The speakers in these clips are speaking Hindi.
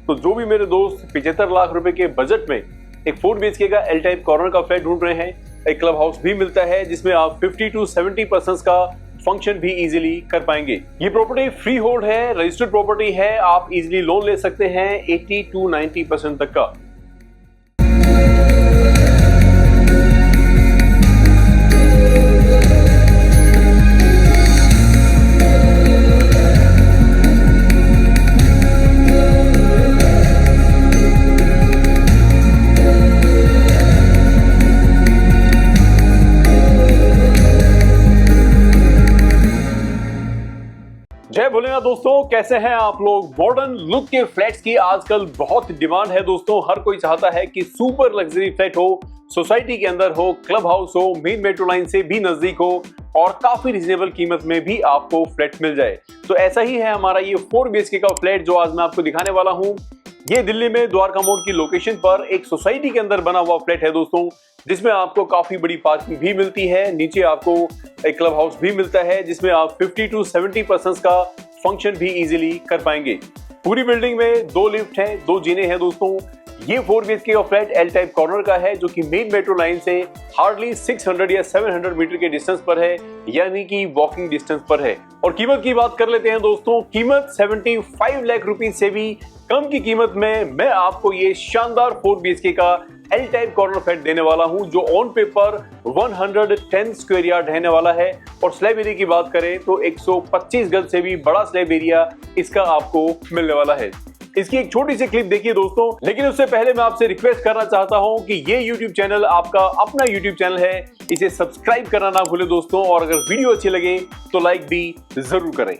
तो जो भी मेरे दोस्त 75 लाख रुपए के बजट में एक 4 BHK का एल टाइप कॉर्नर का फ्लैट ढूंढ रहे हैं, एक क्लब हाउस भी मिलता है जिसमें आप 50 to 70% का फंक्शन भी इजीली कर पाएंगे। ये प्रॉपर्टी फ्री होल्ड है, रजिस्टर्ड प्रॉपर्टी है, आप इजीली लोन ले सकते हैं 80 to 90% तक का। जय भोलेनाथ दोस्तों, कैसे हैं आप लोग। मॉडर्न लुक के फ्लैट्स की आजकल बहुत डिमांड है दोस्तों। हर कोई चाहता है कि सुपर लग्जरी फ्लैट हो, सोसाइटी के अंदर हो, क्लब हाउस हो, मेन मेट्रो लाइन से भी नजदीक हो और काफी रिजनेबल कीमत में भी आपको फ्लैट मिल जाए। तो ऐसा ही है हमारा ये 4 BHK का फ्लैट जो आज मैं आपको दिखाने वाला हूँ। ये दिल्ली में द्वारका मोड़ की लोकेशन पर एक सोसाइटी के अंदर बना हुआ फ्लैट है दोस्तों, जिसमें आपको काफी बड़ी पार्किंग भी मिलती है। नीचे आपको एक क्लब हाउस भी मिलता है जिसमें आप 50 to 70% का फंक्शन भी इजीली कर पाएंगे। पूरी बिल्डिंग में 2 लिफ्ट हैं, 2 जीने हैं दोस्तों। ये 4 BHK का फ्लैट एल टाइप कॉर्नर का है जो कि मेन मेट्रो लाइन से हार्डली 600 या 700 मीटर के डिस्टेंस पर है, यानी कि वॉकिंग डिस्टेंस पर है। और कीमत की बात कर लेते हैं दोस्तों। कीमत 75 लाख रुपीस से भी कम की कीमत में मैं आपको ये शानदार 4 BHK का एल टाइप कॉर्नर फ्लैट देने वाला हूं जो ऑन पेपर 110 स्क्वायर यार्ड रहने वाला है। और स्लैब एरिया की बात करें तो 125 गज से भी बड़ा स्लैब एरिया इसका आपको मिलने वाला है। इसकी एक छोटी सी क्लिप देखिए दोस्तों, लेकिन उससे पहले मैं आपसे रिक्वेस्ट करना चाहता हूं कि ये YouTube चैनल आपका अपना YouTube चैनल है, इसे सब्सक्राइब करना ना भूलें दोस्तों। और अगर वीडियो अच्छी लगे तो लाइक भी जरूर करें।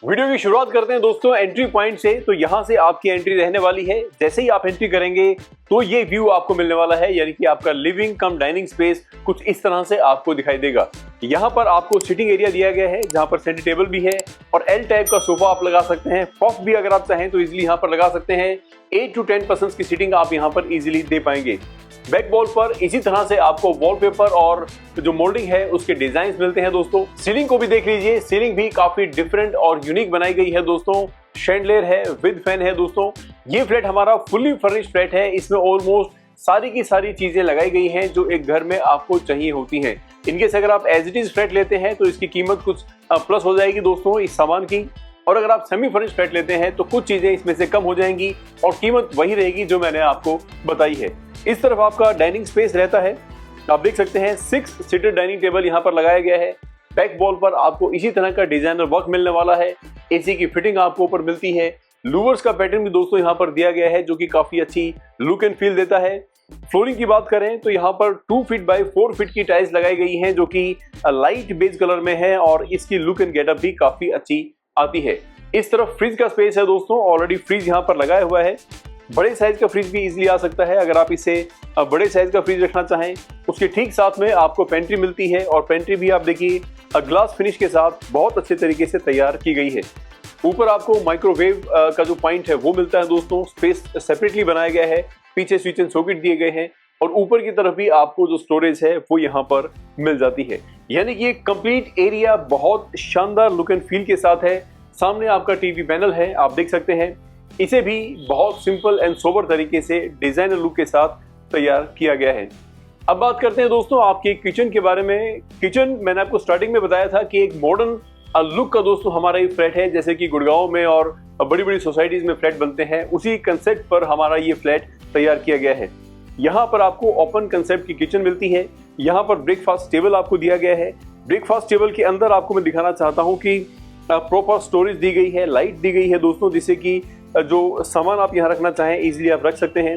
वीडियो की शुरुआत करते हैं दोस्तों एंट्री पॉइंट से। तो यहां से आपकी एंट्री रहने वाली है। जैसे ही आप एंट्री करेंगे तो ये व्यू आपको मिलने वाला है, यानी कि आपका लिविंग कम डाइनिंग स्पेस कुछ इस तरह से आपको दिखाई देगा। यहाँ पर आपको सिटिंग एरिया दिया गया है जहां पर सेंटर टेबल भी है और एल टाइप का सोफा आप लगा सकते हैं। फॉक्स भी अगर आप चाहें तो इजीली यहाँ पर लगा सकते हैं। 8 to 10% की सीटिंग आप यहाँ पर इजीली दे पाएंगे। बैक वॉल पर इसी तरह से आपको वॉलपेपर और जो मोल्डिंग है उसके डिजाइन मिलते हैं दोस्तों। सीलिंग को भी देख लीजिए, सीलिंग भी काफी डिफरेंट और यूनिक बनाई गई है दोस्तों। शैंडलियर है, विद फैन है दोस्तों। ये फ्लैट हमारा फुल्ली फर्निश्ड फ्लैट है। इसमें ऑलमोस्ट सारी की सारी चीजें लगाई गई हैं जो एक घर में आपको चाहिए होती हैं। इनकेस अगर आप एज इट इज फ्लैट लेते हैं तो इसकी कीमत कुछ प्लस हो जाएगी दोस्तों इस सामान की। और अगर आप सेमी फर्निश्ड फ्लैट लेते हैं तो कुछ चीजें इसमें से कम हो जाएंगी और कीमत वही रहेगी जो मैंने आपको बताई है। इस तरफ आपका डाइनिंग स्पेस रहता है, आप देख सकते हैं 6 सीटेड डाइनिंग टेबल यहाँ पर लगाया गया है। बैक वॉल पर आपको इसी तरह का डिजाइनर वर्क मिलने वाला है। एसी की फिटिंग आपको ऊपर मिलती है। लूवर्स का पैटर्न भी दोस्तों यहाँ पर दिया गया है जो कि काफी अच्छी लुक एंड फील देता है। फ्लोरिंग की बात करें तो यहाँ पर 2 फीट बाय 4 फीट की टाइल्स लगाई गई हैं जो कि लाइट बेज कलर में है और इसकी लुक एंड गेटअप भी काफी अच्छी आती है। इस तरफ फ्रिज का स्पेस है दोस्तों, ऑलरेडी फ्रिज यहाँ पर लगाया हुआ है। बड़े साइज का फ्रिज भी इजीली आ सकता है अगर आप इसे बड़े साइज का फ्रिज रखना चाहें। उसके ठीक साथ में आपको पेंट्री मिलती है और पेंट्री भी आप देखिए ग्लास फिनिश के साथ बहुत अच्छे तरीके से तैयार की गई है। ऊपर आपको माइक्रोवेव का जो पॉइंट है वो मिलता है दोस्तों। स्पेस सेपरेटली बनाया गया है, पीछे स्विच एंड सॉकेट दिए गए हैं और ऊपर की तरफ भी आपको जो स्टोरेज है वो यहाँ पर मिल जाती है। यानी कि एक कंप्लीट एरिया बहुत शानदार लुक एंड फील के साथ है। सामने आपका टीवी पैनल है, आप देख सकते हैं। इसे भी बहुत सिंपल एंड सोबर तरीके से डिजाइनर लुक के साथ तैयार किया गया है। अब बात करते हैं दोस्तों आपके किचन के बारे में। किचन मैंने आपको स्टार्टिंग में बताया था कि एक मॉडर्न लुक का दोस्तों हमारा ये फ्लैट है, जैसे कि गुड़गांव में और बड़ी बड़ी सोसाइटीज में फ्लैट बनते हैं, उसी कंसेप्ट पर हमारा ये फ्लैट तैयार किया गया है। यहाँ पर आपको ओपन कंसेप्ट की किचन मिलती है। यहाँ पर ब्रेकफास्ट टेबल आपको दिया गया है। ब्रेकफास्ट टेबल के अंदर आपको मैं दिखाना चाहता हूँ कि प्रॉपर स्टोरेज दी गई है, लाइट दी गई है दोस्तों, जिससे कि जो सामान आप यहाँ रखना चाहें इजीली आप रख सकते हैं।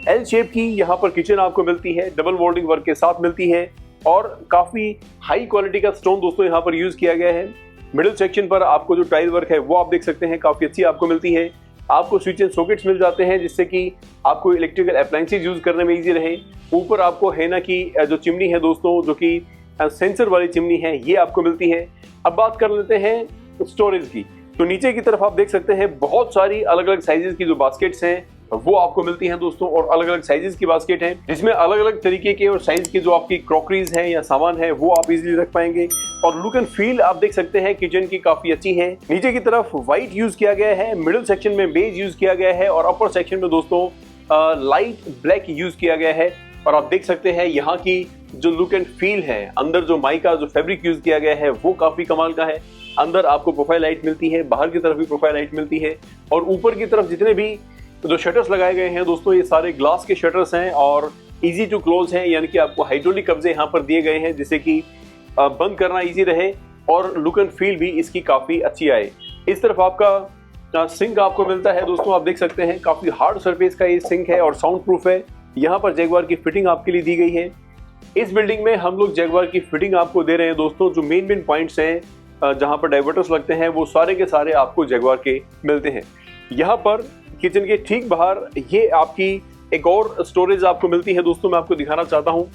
एल शेप की यहाँ पर किचन आपको मिलती है, डबल मोल्डिंग वर्क के साथ मिलती है और काफी हाई क्वालिटी का स्टोन दोस्तों यहाँ पर यूज किया गया है। मिडिल सेक्शन पर आपको जो टाइल वर्क है वो आप देख सकते हैं काफी अच्छी आपको मिलती है। आपको स्विच एंड सॉकेट्स मिल जाते हैं जिससे कि आपको इलेक्ट्रिकल अप्लायंसेस यूज करने में इजी रहे। ऊपर आपको हेना की जो चिमनी है दोस्तों, जो कि सेंसर वाली चिमनी है ये आपको मिलती है। अब बात कर लेते हैं स्टोरेज की। तो नीचे की तरफ आप देख सकते हैं बहुत सारी अलग अलग साइजेस की जो बास्केट्स हैं वो आपको मिलती हैं दोस्तों, और अलग अलग साइजेस की बास्केट हैं जिसमें अलग अलग तरीके के और साइज के जो आपकी क्रॉकरीज हैं या सामान है वो आप इजीली रख पाएंगे। और लुक एंड फील आप देख सकते हैं किचन की काफी अच्छी है। नीचे की तरफ व्हाइट यूज किया गया है, मिडिल सेक्शन में बेज यूज किया गया है और अपर सेक्शन में दोस्तों लाइट ब्लैक यूज किया गया है। और आप देख सकते हैं यहाँ की जो लुक एंड फील है, अंदर जो माइका जो फैब्रिक यूज किया गया है वो काफी कमाल का है। अंदर आपको प्रोफाइल लाइट मिलती है, बाहर की तरफ भी प्रोफाइल लाइट मिलती है, और ऊपर की तरफ जितने भी जो शटर्स लगाए गए हैं दोस्तों ये सारे ग्लास के शटर्स हैं और इजी टू क्लोज हैं, यानी कि आपको हाइड्रोलिक कब्जे यहाँ पर दिए गए हैं जिससे कि बंद करना इजी रहे और लुक एंड फील भी इसकी काफी अच्छी आए। इस तरफ आपका सिंक आपको मिलता है दोस्तों, आप देख सकते हैं काफी हार्ड सरफेस का ये सिंक है और साउंड प्रूफ है। यहाँ पर जैगवार की फिटिंग आपके लिए दी गई है। इस बिल्डिंग में हम लोग जैगवार की फिटिंग आपको दे रहे हैं दोस्तों। जो मेन पॉइंट्स हैं जहाँ पर डाइवर्टर्स लगते हैं वो सारे के सारे आपको जैगवार के मिलते हैं। यहाँ पर किचन के ठीक बाहर ये आपकी एक और स्टोरेज आपको मिलती है दोस्तों, मैं आपको दिखाना चाहता हूँ।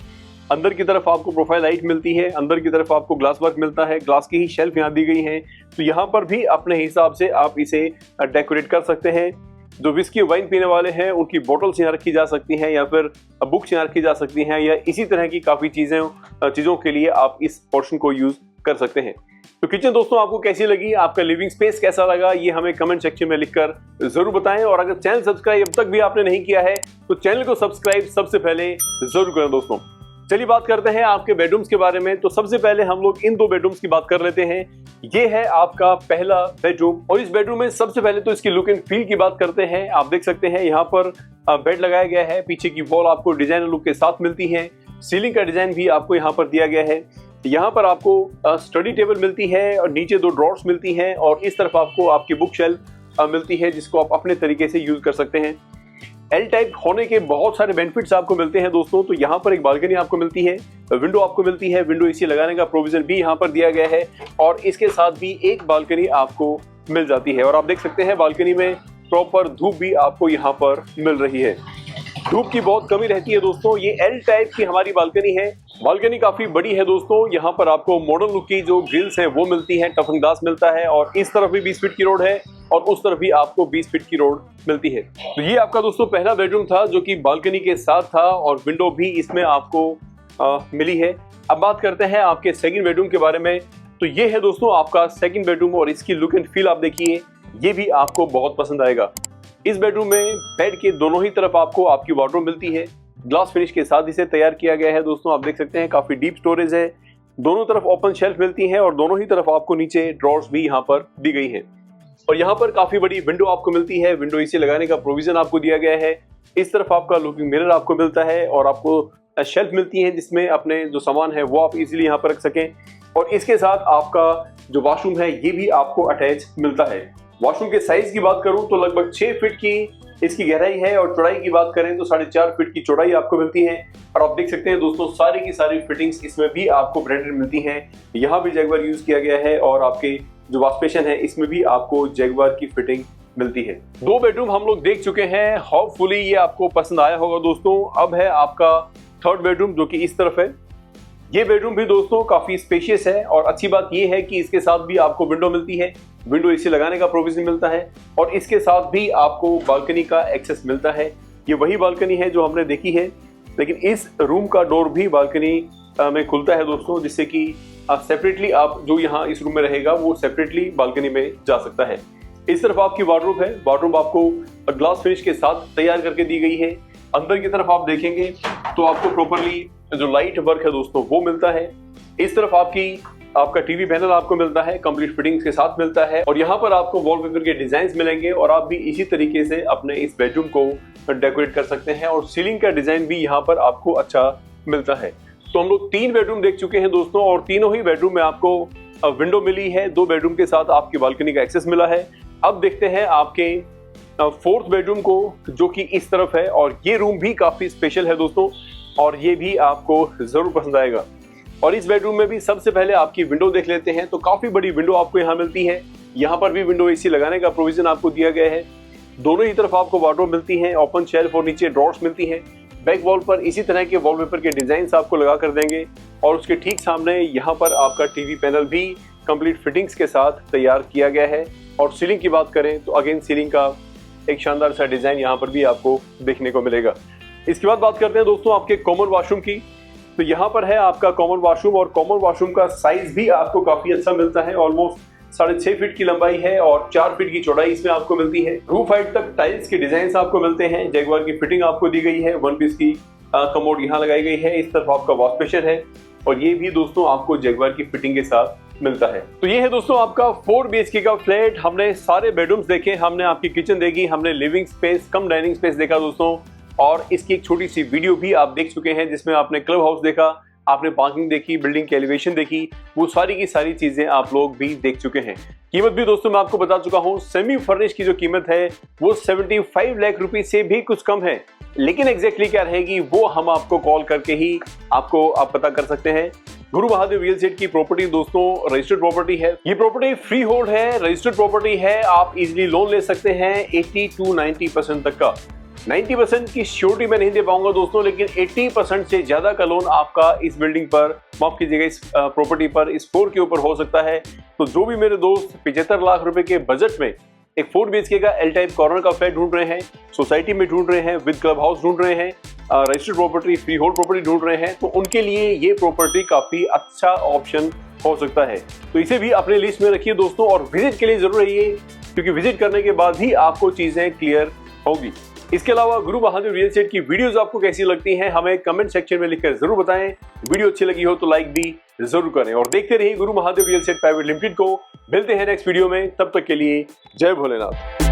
अंदर की तरफ आपको प्रोफाइल लाइट मिलती है, अंदर की तरफ आपको ग्लास वर्क मिलता है, ग्लास की ही शेल्फ यहाँ दी गई है। तो यहाँ पर भी अपने हिसाब से आप इसे डेकोरेट कर सकते हैं। जो विस्की वाइन पीने वाले हैं उनकी बोटल्स यहाँ रखी जा सकती हैं या फिर बुक्स यहाँ रखी जा सकती हैं, या इसी तरह की काफ़ी चीज़ों के लिए आप इस पोर्शन को यूज़ कर सकते हैं। तो किचन दोस्तों आपको कैसी लगी, आपका लिविंग स्पेस कैसा लगा, ये हमें कमेंट सेक्शन में लिखकर जरूर बताएं। और अगर चैनल सब्सक्राइब अब तक भी आपने नहीं किया है तो चैनल को सब्सक्राइब सबसे पहले जरूर करें दोस्तों। चलिए बात करते हैं आपके बेडरूम्स के बारे में। तो सबसे पहले हम लोग इन दो बेडरूम्स की बात कर लेते हैं। ये है आपका पहला बेडरूम, और इस बेडरूम में सबसे पहले तो इसकी लुक एंड फील की बात करते हैं। आप देख सकते हैं यहाँ पर बेड लगाया गया है, पीछे की वॉल आपको डिजाइनर लुक के साथ मिलती है, सीलिंग का डिजाइन भी आपको यहाँ पर दिया गया है। यहाँ पर आपको स्टडी टेबल मिलती है और नीचे दो ड्रॉर्स मिलती हैं, और इस तरफ आपको आपकी बुक शेल्फ मिलती है जिसको आप अपने तरीके से यूज कर सकते हैं। एल टाइप होने के बहुत सारे बेनिफिट्स आपको मिलते हैं दोस्तों। तो यहाँ पर एक बालकनी आपको मिलती है, विंडो आपको मिलती है, विंडो एसी लगाने का प्रोविजन भी यहाँ पर दिया गया है, और इसके साथ भी एक बालकनी आपको मिल जाती है। और आप देख सकते हैं बालकनी में प्रॉपर धूप भी आपको यहाँ पर मिल रही है। धूप की बहुत कमी रहती है दोस्तों। ये एल टाइप की हमारी बालकनी है। बालकनी काफी बड़ी है दोस्तों। यहाँ पर आपको मॉडर्न लुक की जो ग्रिल्स है वो मिलती है, टफन ग्लास मिलता है, और इस तरफ भी 20 फीट की रोड है और उस तरफ भी आपको 20 फीट की रोड मिलती है। तो ये आपका दोस्तों पहला बेडरूम था जो कि बालकनी के साथ था, और विंडो भी इसमें आपको मिली है। अब बात करते हैं आपके सेकंड बेडरूम के बारे में। तो ये है दोस्तों आपका सेकंड बेडरूम, और इसकी लुक एंड फील आप देखिए, ये भी आपको बहुत पसंद आएगा। इस बेडरूम में बेड के दोनों ही तरफ आपको आपकी वार्डरोब मिलती है, ग्लास फिनिश के साथ इसे तैयार किया गया है दोस्तों। आप देख सकते हैं काफी डीप स्टोरेज है, दोनों तरफ ओपन शेल्फ मिलती है, और दोनों ही तरफ आपको नीचे ड्रॉर्स भी यहाँ पर दी गई है। और यहाँ पर काफी बड़ी विंडो आपको मिलती है, विंडो एसी लगाने का प्रोविजन आपको दिया गया है। इस तरफ आपका लुकिंग मिरर आपको मिलता है, और आपको शेल्फ मिलती है जिसमें अपने जो सामान है वो आप इजीली यहाँ पर रख सकें। और इसके साथ आपका जो वॉशरूम है ये भी आपको अटैच मिलता है। वॉशरूम के साइज की बात करूं तो लगभग 6 फीट की इसकी गहराई है, और चौड़ाई की बात करें तो 4.5 फीट की चौड़ाई आपको मिलती है। और आप देख सकते हैं दोस्तों सारी की सारी फिटिंग्स इसमें भी आपको ब्रांडेड मिलती हैं। यहाँ भी जैगवार यूज किया गया है, और आपके जो वॉश बेसिन है इसमें भी आपको जैगवार की फिटिंग मिलती है। 2 बेडरूम हम लोग देख चुके हैं, होपफुली ये आपको पसंद आया होगा दोस्तों। अब है आपका थर्ड बेडरूम जो कि इस तरफ है। ये बेडरूम भी दोस्तों काफी स्पेशियस है, और अच्छी बात ये है कि इसके साथ भी आपको विंडो मिलती है, विंडो एसी लगाने का प्रोविजन मिलता है, और इसके साथ भी आपको बालकनी का एक्सेस मिलता है। ये वही बालकनी है जो हमने देखी है, लेकिन इस रूम का डोर भी बालकनी में खुलता है दोस्तों, जिससे कि सेपरेटली आप जो यहाँ इस रूम में रहेगा वो सेपरेटली बालकनी में जा सकता है। इस तरफ आपकी वार्डरोब है, वार्डरोब आपको ग्लास फिनिश के साथ तैयार करके दी गई है। अंदर की तरफ आप देखेंगे तो आपको प्रॉपरली जो लाइट वर्क है दोस्तों वो मिलता है। इस तरफ आपका टीवी पैनल आपको मिलता है, कंप्लीट फिटिंग्स के साथ मिलता है, और यहाँ पर आपको वॉलपेपर के डिजाइन मिलेंगे, और आप भी इसी तरीके से अपने इस बेडरूम को डेकोरेट कर सकते हैं। और सीलिंग का डिजाइन भी यहाँ पर आपको अच्छा मिलता है। तो हम लोग 3 बेडरूम देख चुके हैं दोस्तों, और तीनों ही बेडरूम में आपको विंडो मिली है। 2 बेडरूम के साथ आपकी बालकनी का एक्सेस मिला है। अब देखते हैं आपके फोर्थ बेडरूम को जो कि इस तरफ है, और ये रूम भी काफी स्पेशल है दोस्तों, और ये भी आपको जरूर पसंद आएगा। और इस बेडरूम में भी सबसे पहले आपकी विंडो देख लेते हैं। तो काफी बड़ी विंडो आपको यहाँ मिलती है, यहाँ पर भी विंडो एसी लगाने का प्रोविजन आपको दिया गया है। दोनों ही तरफ आपको वार्डरोब मिलती है, ओपन शेल्फ और नीचे ड्रॉर्स मिलती है। बैक वॉल पर इसी तरह के वॉलपेपर के डिजाइन आपको लगा कर देंगे, और उसके ठीक सामने यहाँ पर आपका टीवी पैनल भी कंप्लीट फिटिंग्स के साथ तैयार किया गया है। और सीलिंग की बात करें तो अगेन सीलिंग का एक शानदार सा डिजाइन यहाँ पर भी आपको देखने को मिलेगा। इसके बाद बात करते हैं दोस्तों आपके कॉमन वॉशरूम की। तो यहाँ पर है आपका कॉमन वॉशरूम और कॉमन वॉशरूम का साइज भी आपको काफी अच्छा मिलता है। ऑलमोस्ट 6.5 फीट की लंबाई है और 4 फीट की चौड़ाई इसमें आपको मिलती है। रूफ हाइट तक टाइल्स के डिजाइन आपको मिलते हैं। जैगवार की फिटिंग आपको दी गई है। 1 पीस की कमोड यहाँ लगाई गई है। इस तरफ आपका वॉश बेसिन है और ये भी दोस्तों आपको जैगवार की फिटिंग के साथ मिलता है। तो ये है दोस्तों आपका 4 BHK का फ्लैट। हमने सारे बेडरूम्स देखे, हमने आपकी किचन देखी, हमने लिविंग स्पेस कम डाइनिंग स्पेस देखा दोस्तों, और इसकी एक छोटी सी वीडियो भी आप देख चुके हैं जिसमें आपने क्लब हाउस देखा, आपने पार्किंग देखी, बिल्डिंग की एलिवेशन देखी, वो सारी की सारी चीजें आप लोग भी देख चुके हैं। कीमत भी दोस्तों मैं आपको बता चुका हूँ। सेमी फर्निश की जो कीमत है वो 75 लाख रुपए से भी कुछ कम है, लेकिन एग्जैक्टली क्या रहेगी वो हम आपको कॉल करके ही आप पता कर सकते हैं। गुरु महादेव रियल एस्टेट की प्रॉपर्टी दोस्तों रजिस्टर्ड प्रॉपर्टी है। ये प्रॉपर्टी फ्री होल्ड है, रजिस्टर्ड प्रॉपर्टी है। आप इजीली लोन ले सकते हैं 80 to 90% तक का। 90% की श्योरिटी मैं नहीं दे पाऊंगा दोस्तों, लेकिन 80% से ज्यादा का लोन आपका इस बिल्डिंग पर, माफ कीजिएगा, इस प्रॉपर्टी पर, इस फ्लोर के ऊपर हो सकता है। तो जो भी मेरे दोस्त 75 लाख रुपए के बजट में एक 4 BHK का एल टाइप कॉर्नर का फ्लैट ढूंढ रहे हैं, सोसाइटी में ढूंढ रहे हैं, विद क्लब हाउस ढूंढ रहे हैं, registered property, free hold property ढूंढ रहे हैं, तो उनके लिए ये प्रॉपर्टी काफी अच्छा ऑप्शन हो सकता है। तो इसे भी अपने लिस्ट में रखिए दोस्तों और विजिट के लिए जरूर रहिए, क्योंकि विजिट करने के बाद ही आपको चीजें क्लियर होगी। इसके अलावा गुरु महादेव रियल एस्टेट की वीडियोस आपको कैसी लगती हैं हमें कमेंट सेक्शन में लिखकर जरूर बताएं। वीडियो अच्छी लगी हो तो लाइक भी जरूर करें और देखते रहिए गुरु Mahadev real estate private limited को। मिलते हैं नेक्स्ट वीडियो में, तब तक के लिए जय भोलेनाथ।